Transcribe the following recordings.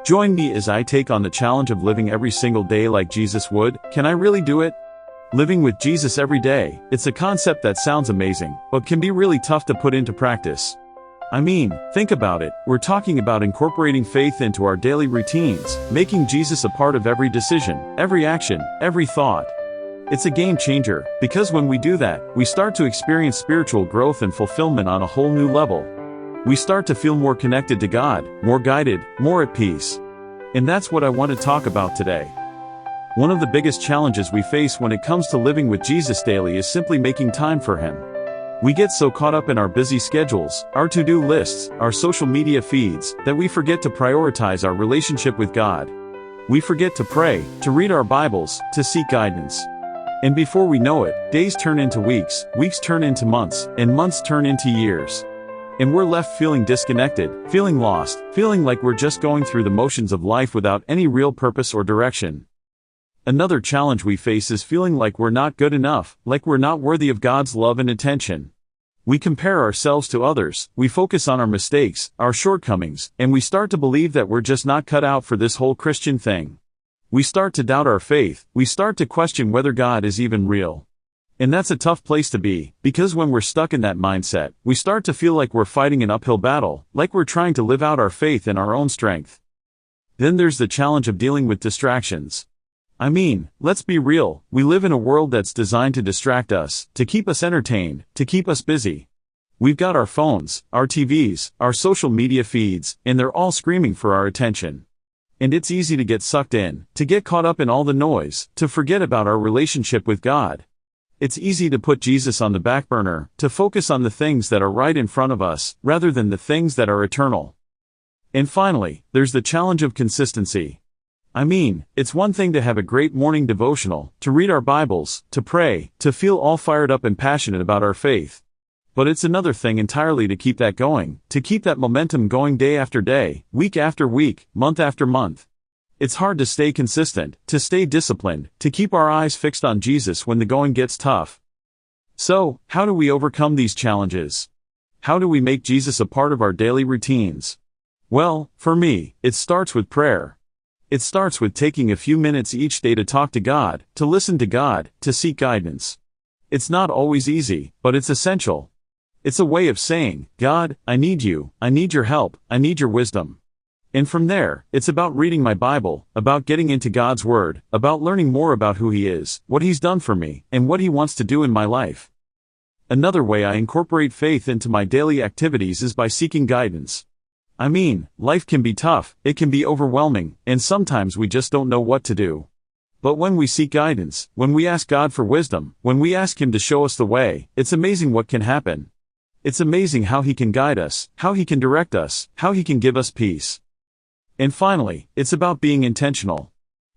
Join me as I take on the challenge of living every single day like Jesus would. Can I really do it? Living with Jesus every day, it's a concept that sounds amazing, but can be really tough to put into practice. I mean, think about it, we're talking about incorporating faith into our daily routines, making Jesus a part of every decision, every action, every thought. It's a game changer, because when we do that, we start to experience spiritual growth and fulfillment on a whole new level. We start to feel more connected to God, more guided, more at peace. And that's what I want to talk about today. One of the biggest challenges we face when it comes to living with Jesus daily is simply making time for Him. We get so caught up in our busy schedules, our to-do lists, our social media feeds, that we forget to prioritize our relationship with God. We forget to pray, to read our Bibles, to seek guidance. And before we know it, days turn into weeks, weeks turn into months, and months turn into years. And we're left feeling disconnected, feeling lost, feeling like we're just going through the motions of life without any real purpose or direction. Another challenge we face is feeling like we're not good enough, like we're not worthy of God's love and attention. We compare ourselves to others, we focus on our mistakes, our shortcomings, and we start to believe that we're just not cut out for this whole Christian thing. We start to doubt our faith, we start to question whether God is even real. And that's a tough place to be, because when we're stuck in that mindset, we start to feel like we're fighting an uphill battle, like we're trying to live out our faith in our own strength. Then there's the challenge of dealing with distractions. I mean, let's be real, we live in a world that's designed to distract us, to keep us entertained, to keep us busy. We've got our phones, our TVs, our social media feeds, and they're all screaming for our attention. And it's easy to get sucked in, to get caught up in all the noise, to forget about our relationship with God. It's easy to put Jesus on the back burner, to focus on the things that are right in front of us, rather than the things that are eternal. And finally, there's the challenge of consistency. I mean, it's one thing to have a great morning devotional, to read our Bibles, to pray, to feel all fired up and passionate about our faith. But it's another thing entirely to keep that going, to keep that momentum going day after day, week after week, month after month. It's hard to stay consistent, to stay disciplined, to keep our eyes fixed on Jesus when the going gets tough. So, how do we overcome these challenges? How do we make Jesus a part of our daily routines? Well, for me, it starts with prayer. It starts with taking a few minutes each day to talk to God, to listen to God, to seek guidance. It's not always easy, but it's essential. It's a way of saying, God, I need you, I need your help, I need your wisdom. And from there, it's about reading my Bible, about getting into God's Word, about learning more about who He is, what He's done for me, and what He wants to do in my life. Another way I incorporate faith into my daily activities is by seeking guidance. I mean, life can be tough, it can be overwhelming, and sometimes we just don't know what to do. But when we seek guidance, when we ask God for wisdom, when we ask Him to show us the way, it's amazing what can happen. It's amazing how He can guide us, how He can direct us, how He can give us peace. And finally, it's about being intentional.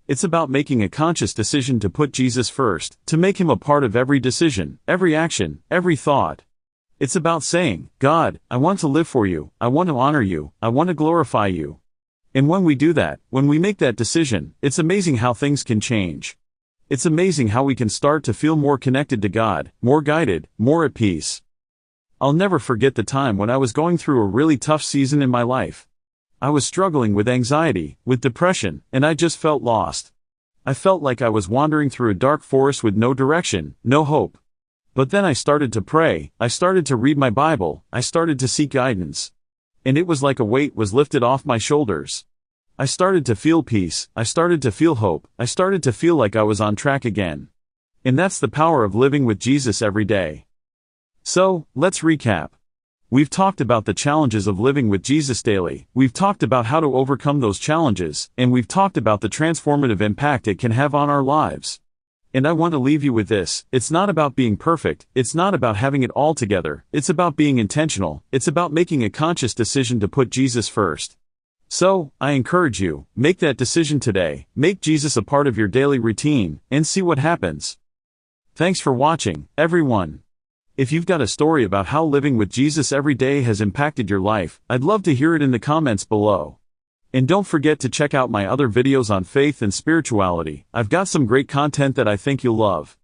It's about making a conscious decision to put Jesus first, to make Him a part of every decision, every action, every thought. It's about saying, God, I want to live for you, I want to honor you, I want to glorify you. And when we do that, when we make that decision, it's amazing how things can change. It's amazing how we can start to feel more connected to God, more guided, more at peace. I'll never forget the time when I was going through a really tough season in my life. I was struggling with anxiety, with depression, and I just felt lost. I felt like I was wandering through a dark forest with no direction, no hope. But then I started to pray, I started to read my Bible, I started to seek guidance. And it was like a weight was lifted off my shoulders. I started to feel peace, I started to feel hope, I started to feel like I was on track again. And that's the power of living with Jesus every day. So, let's recap. We've talked about the challenges of living with Jesus daily, we've talked about how to overcome those challenges, and we've talked about the transformative impact it can have on our lives. And I want to leave you with this, it's not about being perfect, it's not about having it all together, it's about being intentional, it's about making a conscious decision to put Jesus first. So, I encourage you, make that decision today, make Jesus a part of your daily routine, and see what happens. Thanks for watching, everyone. If you've got a story about how living with Jesus every day has impacted your life, I'd love to hear it in the comments below. And don't forget to check out my other videos on faith and spirituality, I've got some great content that I think you'll love.